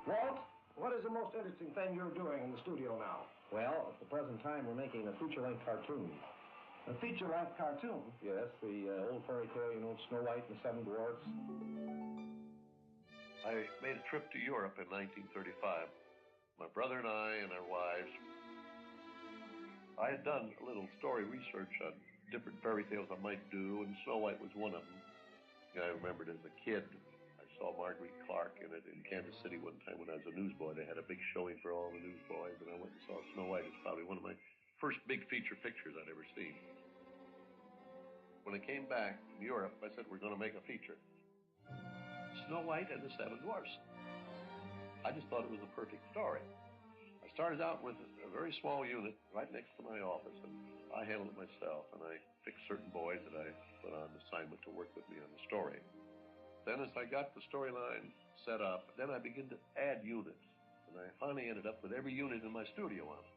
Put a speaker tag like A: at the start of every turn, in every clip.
A: Walt, what is the most interesting thing you're doing in the studio now?
B: Well, at the present time, we're making a feature-length cartoon.
A: A feature-length cartoon?
B: Yes, the old fairy tale, you know, Snow White and the Seven Dwarfs.
C: I made a trip to Europe in 1935. My brother and I and our wives. I had done a little story research on different fairy tales I might do, and Snow White was one of them. I remembered as a kid, I saw Marguerite Clark in it in Kansas City one time when I was a newsboy. They had a big showing for all the newsboys, and I went and saw Snow White. It's probably one of my first big feature pictures I'd ever seen. When I came back from Europe, I said, we're going to make a feature. Snow White and the Seven Dwarfs. I just thought it was a perfect story. I started out with a very small unit right next to my office, and I handled it myself, and I picked certain boys that I put on assignment to work with me on the story. Then as I got the storyline set up, then I began to add units, and I finally ended up with every unit in my studio on it.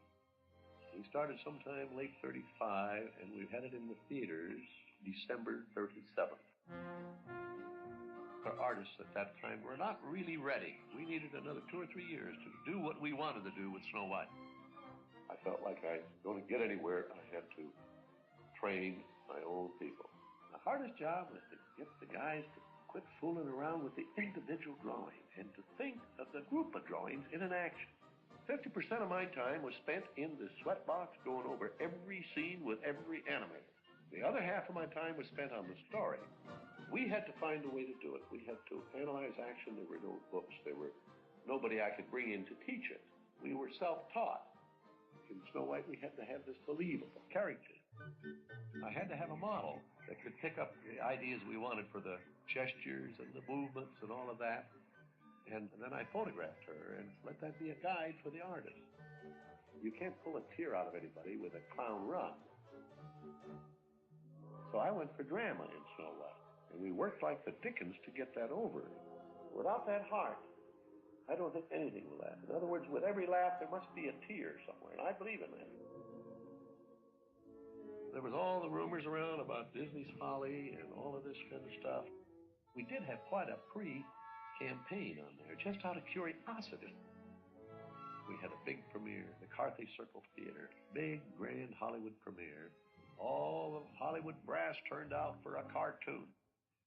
C: We started sometime late 35, and we had it in the theaters December 37th. Our artists at that time were not really ready. We needed another 2 or 3 years to do what we wanted to do with Snow White. I felt like I was going to get anywhere, I had to train my own people. The hardest job was to get the guys to quit fooling around with the individual drawing and to think of the group of drawings in an action. 50% of my time was spent in the sweatbox going over every scene with every animator. The other half of my time was spent on the story. We had to find a way to do it. We had to analyze action. There were no books. There were nobody I could bring in to teach it. We were self-taught. In Snow White, we had to have this believable character. I had to have a model that could pick up the ideas we wanted for the gestures and the movements and all of that. And then I photographed her and let that be a guide for the artist. You can't pull a tear out of anybody with a clown run. So I went for drama in Snow White, and we worked like the dickens to get that over. Without that heart, I don't think anything will laugh. In other words, with every laugh, there must be a tear somewhere, and I believe in that. There was all the rumors around about Disney's folly and all of this kind of stuff. We did have quite a pre-campaign on there, just out of curiosity. We had a big premiere, the Carthay Circle Theater, big, grand Hollywood premiere. All of Hollywood brass turned out for a cartoon.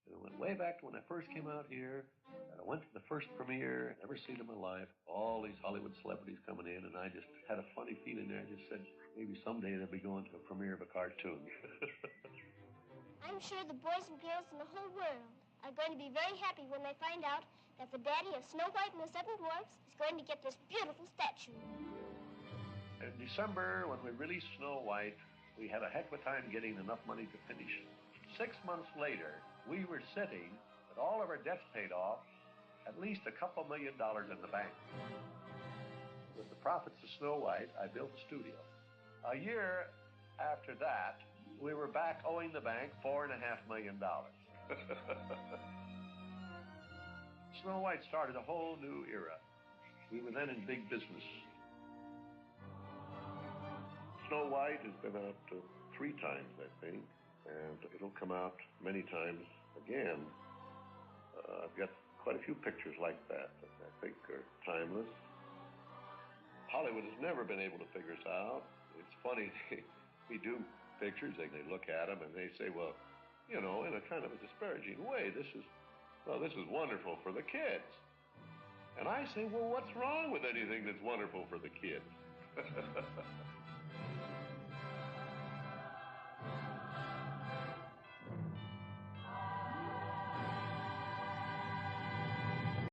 C: And it went way back to when I first came out here. I went to the first premiere, never seen it in my life. All these Hollywood celebrities coming in, and I just had a funny feeling there. I just said, maybe someday they'll be going to a premiere of a cartoon.
D: I'm sure the boys and girls in the whole world are going to be very happy when they find out that the daddy of Snow White and the Seven Dwarfs is going to get this beautiful statue.
C: In December, when we released Snow White, we had a heck of a time getting enough money to finish it. 6 months later, we were sitting with all of our debts paid off, at least a couple $1 million in the bank. With the profits of Snow White, I built a studio. A year after that, we were back owing the bank $4.5 million. Snow White started a whole new era. We were then in big business. Snow White has been out 3 times, I think, and it'll come out many times again. I've got quite a few pictures like that I think are timeless. Hollywood has never been able to figure us out. It's funny, we do pictures, they look at them and they say, well, you know, in a kind of a disparaging way, this is wonderful for the kids. And I say, well, what's wrong with anything that's wonderful for the kids?